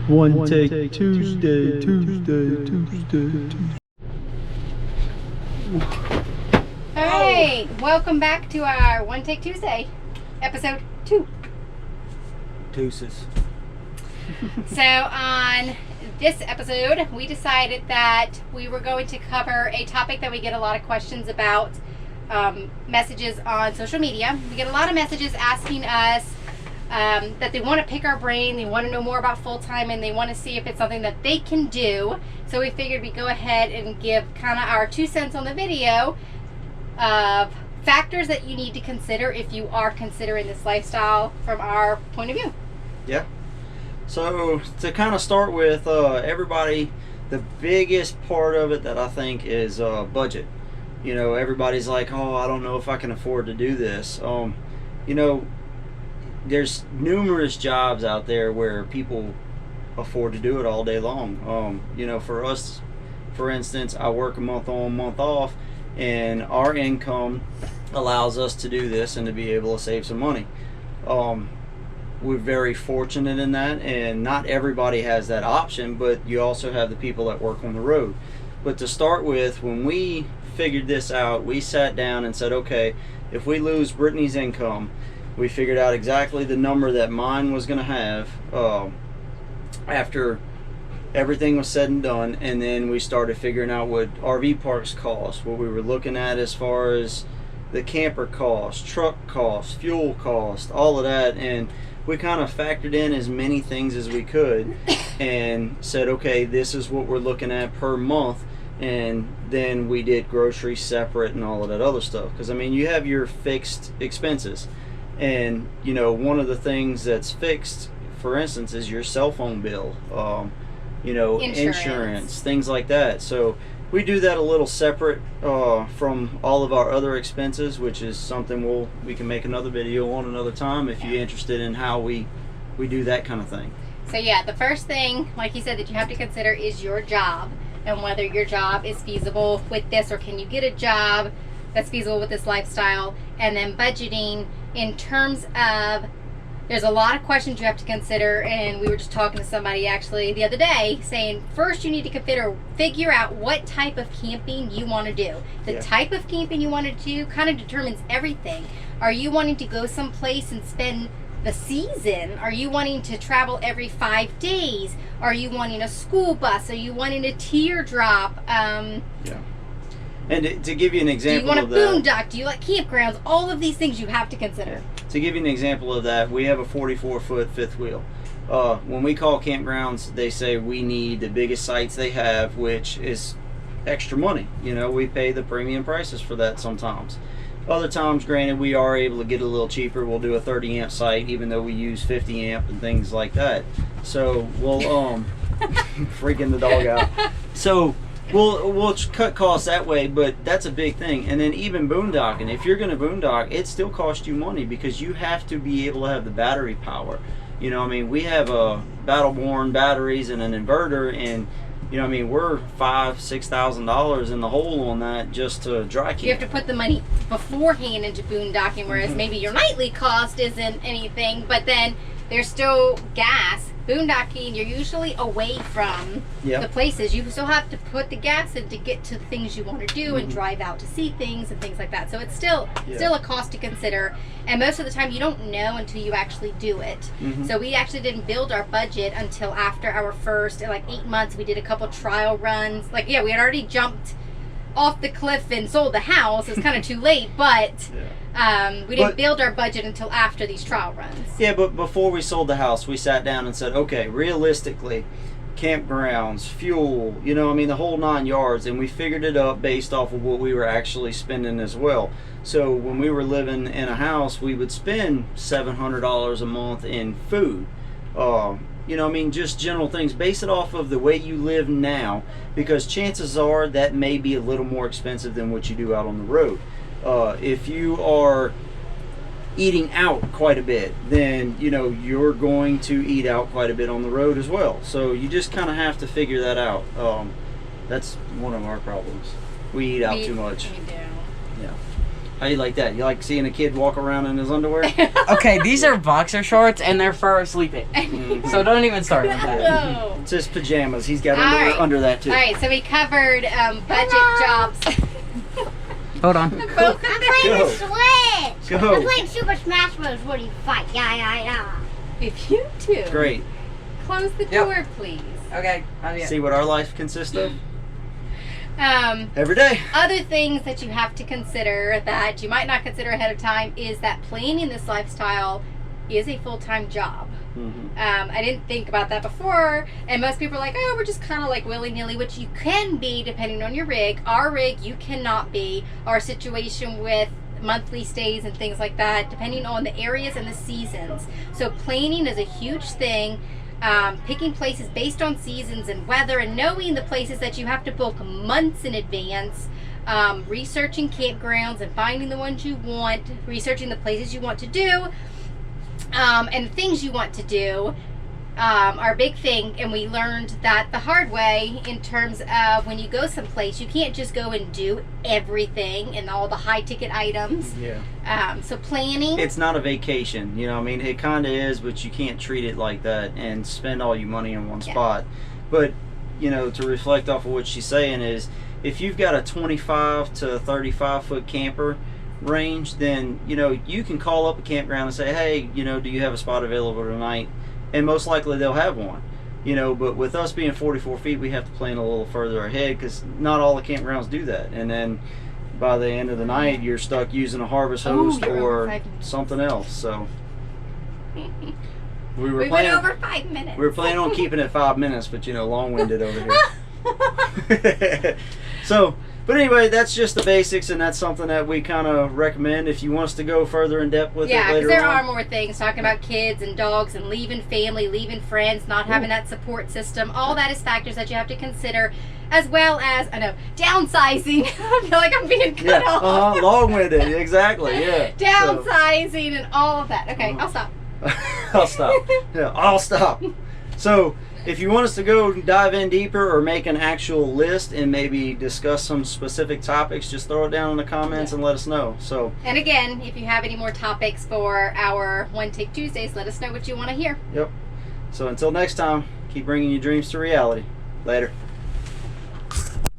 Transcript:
One take Tuesday, Tuesday. Hey, welcome back to our One Take Tuesday, episode 2. Deuces. So on this episode, we decided that we were going to cover a topic that we get a lot of questions about, messages on social media. We get a lot of messages asking us that they want to pick our brain, they want to know more about Fulltime, and they want to see if it's something that they can do. So we figured we'd go ahead and give kind of our 2 cents on the video of factors that you need to consider if you are considering this lifestyle from our point of view. Yeah. So to kind of start with, everybody, the biggest part of it that I think is budget. You know, everybody's like, oh, I don't know if I can afford to do this. You know, there's numerous jobs out there where people afford to do it all day long. You know, for us, for instance, I work a month on, month off, and our income allows us to do this and to be able to save some money. We're very fortunate in that, and not everybody has that option, but you also have the people that work on the road. But to start with, when we figured this out, we sat down and said, okay, if we lose Brittany's income, we figured out exactly the number that mine was going to have after everything was said and done, and then we started figuring out what RV parks cost, what we were looking at as far as the camper cost, truck cost, fuel cost, all of that, and we kind of factored in as many things as we could and said, okay, this is what we're looking at per month. And then we did groceries separate and all of that other stuff, because I mean, you have your fixed expenses, and you know, one of the things that's fixed, for instance, is your cell phone bill, you know, insurance, things like that. So we do that a little separate from all of our other expenses, which is something we can make another video on another time if you're interested in how we do that kind of thing. So yeah, the first thing, like you said, that you have to consider is your job and whether your job is feasible with this, or can you get a job that's feasible with this lifestyle. And then budgeting in terms of, there's a lot of questions you have to consider, and we were just talking to somebody actually the other day saying, first you need to figure out what type of camping you want to do. The type of camping you want to do kind of determines everything. Are you wanting to go someplace and spend the season? Are you wanting to travel every 5 days? Are you wanting a school bus? Are you wanting a teardrop? Yeah. And to give you an example, do you want a boondock? Do you like campgrounds? All of these things you have to consider. To give you an example of that, we have a 44-foot fifth wheel. When we call campgrounds, they say we need the biggest sites they have, which is extra money. You know, we pay the premium prices for that sometimes. Other times, granted, we are able to get a little cheaper. We'll do a 30 amp site, even though we use 50 amp and things like that. So we'll freaking the dog out. So we'll cut costs that way, but that's a big thing. And then even boondocking, if you're going to boondock, it still costs you money because you have to be able to have the battery power. You know, I mean, we have battle-born batteries and an inverter, and you know, I mean, we're $5,000-$6,000 in the hole on that just to dry camp. You have to put the money beforehand into boondocking, whereas maybe your nightly cost isn't anything, but then there's still gas. Boondocking, you're usually away from the places. You still have to put the gas in to get to the things you want to do and drive out to see things and things like that. So it's still a cost to consider. And most of the time you don't know until you actually do it. So we actually didn't build our budget until after our first, like 8 months. We did a couple trial runs. Like, yeah, we had already jumped off the cliff and sold the house. It's kind of too late, but we didn't build our budget until after these trial runs. Yeah, but before we sold the house, we sat down and said, okay, realistically, campgrounds, fuel, you know, I mean, the whole 9 yards, and we figured it up based off of what we were actually spending as well. So when we were living in a house, we would spend $700 a month in food. You know, I mean, just general things. Base it off of the way you live now, because chances are that may be a little more expensive than what you do out on the road. If you are eating out quite a bit, then you know you're going to eat out quite a bit on the road as well. So you just kind of have to figure that out. That's one of our problems. We eat out too much. We do. Yeah. How you like that? You like seeing a kid walk around in his underwear? Okay, these are boxer shorts and they're for sleeping. So don't even start with that. No. It's his pajamas. He's got underwear right. under that too. All right, so we covered budget jobs. Hold on. Both I'm of them. playing Go. the Switch. Go. I'm playing Super Smash Bros. Where you fight. Yeah. If you two Great. close the Yep. door, please. Okay. See what our life consists of every day. Other things that you have to consider that you might not consider ahead of time is that planning this lifestyle is a full-time job. I didn't think about that before, and most people are like, oh, we're just kind of like willy-nilly, which you can be depending on your rig. Our rig, you cannot be. Our situation with monthly stays and things like that, depending on the areas and the seasons. So planning is a huge thing. Picking places based on seasons and weather, and knowing the places that you have to book months in advance, researching campgrounds and finding the ones you want, researching the places you want to do, and the things you want to do are a big thing. And we learned that the hard way in terms of when you go someplace, you can't just go and do everything and all the high ticket items. Yeah. So planning. It's not a vacation, you know what I mean? It kind of is, but you can't treat it like that and spend all your money in one spot. But, you know, to reflect off of what she's saying is, if you've got a 25 to 35 foot camper range, then, you know, you can call up a campground and say, hey, you know, do you have a spot available tonight? And most likely they'll have one. You know, but with us being 44 feet, we have to plan a little further ahead because not all the campgrounds do that. And then by the end of the night, you're stuck using a harvest hose you're over or 5 minutes. something else. So we We went over 5 minutes. we were planning on keeping it 5 minutes, but you know, long-winded over here. So, but anyway, that's just the basics, and that's something that we kind of recommend if you want us to go further in depth with it Yeah, later because there on. are more things talking about kids and dogs and leaving family, leaving friends, not having that support system. All that is factors that you have to consider, as well as downsizing. I feel like I'm being cut off. Long-winded, exactly. Yeah. Downsizing and all of that. Okay, I'll stop. I'll stop. Yeah, I'll stop. So, if you want us to go dive in deeper or make an actual list and maybe discuss some specific topics, just throw it down in the comments and let us know. So, And again, if you have any more topics for our One Take Tuesdays, let us know what you want to hear. yep. So until next time, keep bringing your dreams to reality. Later.